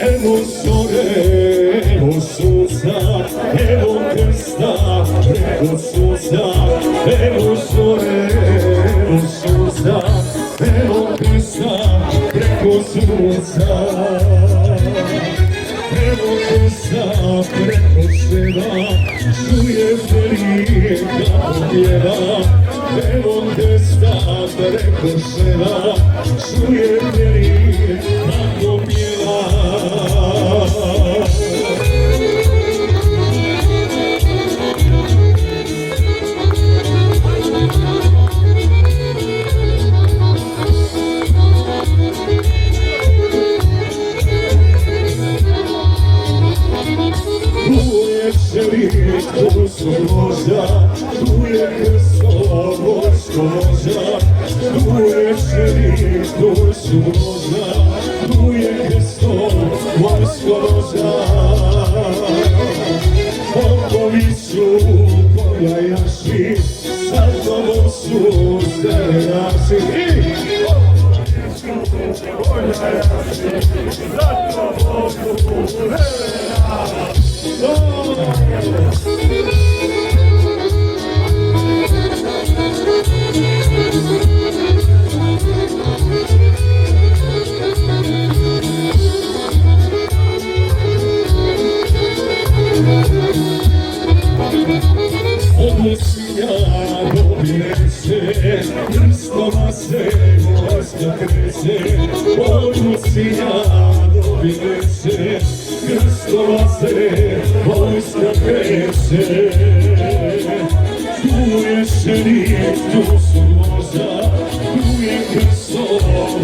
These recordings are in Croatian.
Evo zore, evo suza, evo krsta, preko suza. Evo zore, evo suza, evo krsta, preko suza. Evo krsta, preko seba, čujem rijeka pjeva. Evo krsta, preko seba, čujem rijeka pjeva. Tu su roza, tu je krsto vojsko voza. Tu je šerik, tu su roza, tu je krsto vojsko voza. Popovi su pojajaši, sa tobom su zelenaši. Pojajaši, sa tobom su zelenaši. Odnosinja dobije se, krstova se vojska kreće. Odnosinja dobije se, krstova se vojska kreće. Tu je šerik, tu su voza, tu je krsto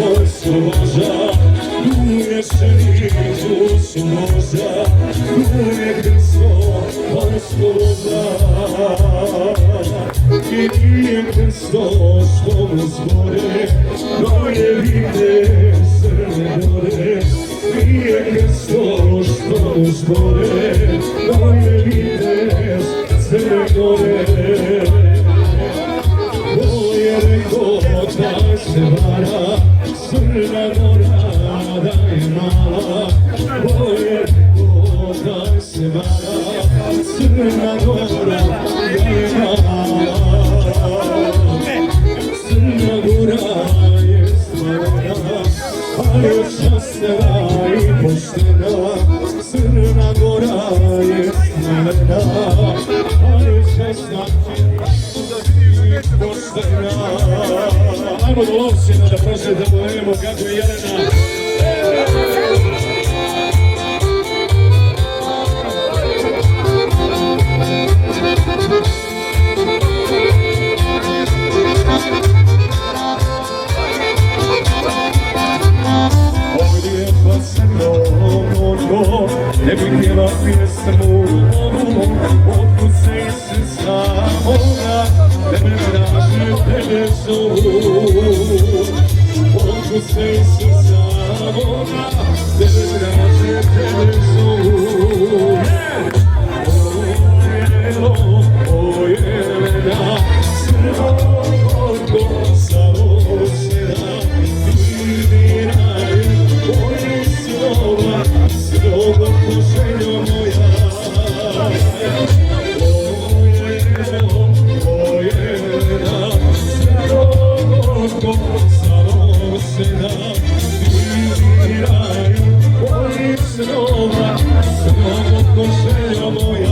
vojsko voza. Tu je šerik, tu su voza, tu je krsto vojsko voza. I nije krsto što mu zbore, no je vide Crne Gore. Nije krsto što mu zbore, no je vide Crne Gore. Ko je rekao da se vara, Crna Gora da je mala. Ko je rekao da se vara, Crna Gora da je mala. Crna Gora je stvarana, ali je častna i poštena. Crna Gora je stvarana, ali je častna i poštena. Ajmo do Lovćina da prošetamo, vidimo kako je Jelena. Ne bih htjela pjesmu ovu, otkud se isi samoga, tebe traže, tebe zovu. Otkud se isi samoga, tebe traže, tebe zovu. O Jelena, Crnogorko, Savosjeda, Diraj, moji snova, snova poželjo moja. O Jelena, Crnogorko, Savosjeda, Diraj, moji snova, snova poželjo moja.